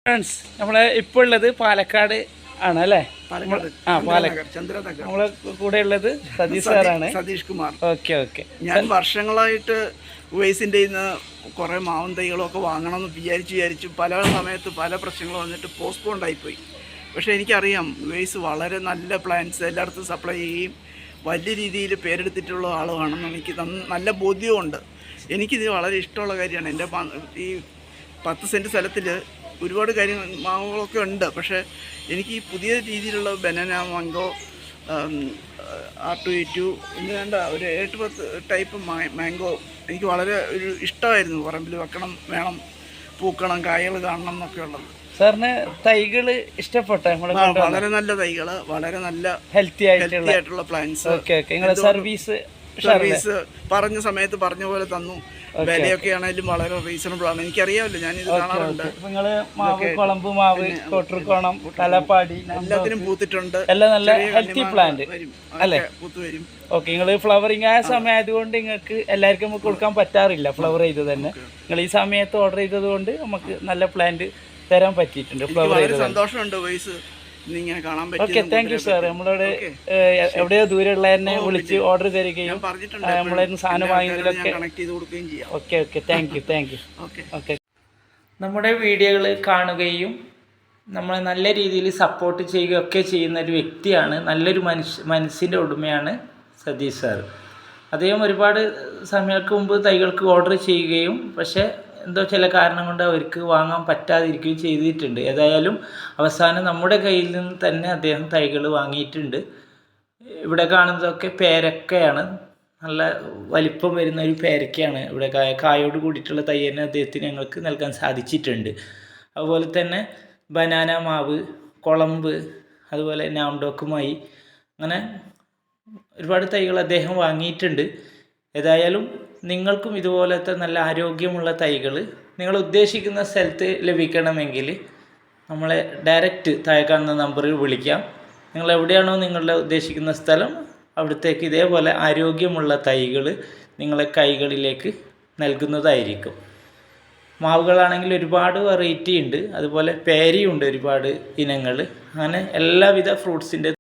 Friends നമ്മളെ ഇപ്പോൾ ഉള്ളത് പാലക്കാട് ആണ് അല്ലേ? നമ്മളെ കൂടെ ഉള്ളത് സതീഷ് സാറാണ്. സതീഷ് കുമാർ. ഓക്കെ. ഞാൻ വർഷങ്ങളായിട്ട് ഉവൈസിൻ്റെ കുറേ മാവും തൈകളൊക്കെ വാങ്ങണമെന്ന് വിചാരിച്ചു പല സമയത്ത് പല പ്രശ്നങ്ങൾ വന്നിട്ട് പോസ്റ്റ്പോണ്ടായിപ്പോയി. പക്ഷേ എനിക്കറിയാം ഉവൈസ് വളരെ നല്ല പ്ലാന്റ്സ് എല്ലായിടത്തും സപ്ലൈ ചെയ്യുകയും വലിയ രീതിയിൽ പേരെടുത്തിട്ടുള്ള ആളുമാണെന്ന് എനിക്ക് നല്ല ബോധ്യമുണ്ട്. എനിക്കിത് വളരെ ഇഷ്ടമുള്ള കാര്യമാണ്. എൻ്റെ ഈ 10 സെൻറ്റ് സ്ഥലത്തിൽ ഒരുപാട് കാര്യങ്ങൾ മാവുകളൊക്കെ ഉണ്ട്. പക്ഷേ എനിക്ക് ഈ പുതിയ രീതിയിലുള്ള ബനാന, മാംഗോ, R2E2 എന്ന് വേണ്ട ഒരു 8-10 ടൈപ്പ് മാംഗോ എനിക്ക് വളരെ ഒരു ഇഷ്ടമായിരുന്നു. പറമ്പിൽ വെക്കണം, വേണം, പൂക്കണം, കായകൾ കാണണം എന്നൊക്കെ ഉള്ളത്. സാറിന് തൈകൾ ഇഷ്ടപ്പെട്ടെ? വളരെ നല്ല തൈകൾ, വളരെ നല്ല ഹെൽത്തി ആയിട്ടുള്ള പ്ലാന്റ്സ്. സർവീസ് പറഞ്ഞ സമയത്ത് പറഞ്ഞ പോലെ തന്നു. വിലയൊക്കെ ആണെങ്കിലും വളരെ റീസണബിൾ ആണ്. എനിക്കറിയാമല്ലോ, ഞാനിത് കാണാറുണ്ട്. കുളമ്പ് മാവ്, കോട്ടർക്കോണം, തലപ്പാടി എല്ലാത്തിനും പൂത്തിട്ടുണ്ട്. എല്ലാം നല്ല ഹെൽത്തി പ്ലാന്റ് അല്ലേ? പൂത്ത് വരും. ഓക്കെ. നിങ്ങൾ ഫ്ലവറിങ് ആയ സമയം ആയതുകൊണ്ട് നിങ്ങൾക്ക് എല്ലാവർക്കും നമുക്ക് കൊടുക്കാൻ പറ്റാറില്ല ഫ്ലവർ ചെയ്ത് തന്നെ. നിങ്ങൾ ഈ സമയത്ത് ഓർഡർ ചെയ്തത് കൊണ്ട് നമുക്ക് നല്ല പ്ലാന്റ് തരാൻ പറ്റിയിട്ടുണ്ട്. ഫ്ലവർ ചെയ്ത് സന്തോഷമുണ്ട് വയസ്സ് കാണാൻ പറ്റും. Okay, thank you sir. നമ്മളോട് എവിടെയോ ദൂരെയുള്ള തന്നെ വിളിച്ച് ഓർഡർ തരികയും നമ്മളെ സാധനം വാങ്ങിയതിലൊക്കെ ഓക്കെ താങ്ക് യു. ഓക്കെ, നമ്മുടെ വീഡിയോകൾ കാണുകയും നമ്മളെ നല്ല രീതിയിൽ സപ്പോർട്ട് ചെയ്യുകയൊക്കെ ചെയ്യുന്ന ഒരു വ്യക്തിയാണ്. നല്ലൊരു മനസ്സിൻ്റെ ഉടമയാണ് സതീഷ് സാർ. അദ്ദേഹം ഒരുപാട് സമയങ്ങൾക്ക് മുമ്പ് തൈകൾക്ക് ഓർഡർ ചെയ്യുകയും പക്ഷേ എന്തോ ചില കാരണം കൊണ്ട് അവർക്ക് വാങ്ങാൻ പറ്റാതിരിക്കുകയും ചെയ്തിട്ടുണ്ട്. ഏതായാലും അവസാനം നമ്മുടെ കയ്യിൽ നിന്ന് തന്നെ അദ്ദേഹം തൈകൾ വാങ്ങിയിട്ടുണ്ട്. ഇവിടെ കാണുന്നതൊക്കെ പേരക്കയാണ്. നല്ല വലിപ്പം വരുന്ന ഒരു പേരക്കയാണ്. ഇവിടെ കായോട് കൂടിയിട്ടുള്ള തൈ തന്നെ അദ്ദേഹത്തിന് ഞങ്ങൾക്ക് നൽകാൻ സാധിച്ചിട്ടുണ്ട്. അതുപോലെ തന്നെ ബനാന മാവ്, കുളമ്പ്, അതുപോലെ നാംഡോക്കുമായി അങ്ങനെ ഒരുപാട് തൈകൾ അദ്ദേഹം വാങ്ങിയിട്ടുണ്ട്. ഏതായാലും നിങ്ങൾക്കും ഇതുപോലത്തെ നല്ല ആരോഗ്യമുള്ള തൈകൾ നിങ്ങൾ ഉദ്ദേശിക്കുന്ന സ്ഥലത്ത് ലഭിക്കണമെങ്കിൽ നമ്മളെ ഡയറക്റ്റ് താഴെ കാണുന്ന നമ്പറിൽ വിളിക്കാം. നിങ്ങൾ എവിടെയാണോ നിങ്ങളുടെ ഉദ്ദേശിക്കുന്ന സ്ഥലം അവിടത്തേക്ക് ഇതേപോലെ ആരോഗ്യമുള്ള തൈകൾ നിങ്ങളെ കൈകളിലേക്ക് നൽകുന്നതായിരിക്കും. മാവുകളാണെങ്കിൽ ഒരുപാട് വെറൈറ്റി ഉണ്ട്. അതുപോലെ പേരിയുണ്ട് ഒരുപാട് ഇനങ്ങൾ. അങ്ങനെ എല്ലാവിധ ഫ്രൂട്ട്സിൻ്റെ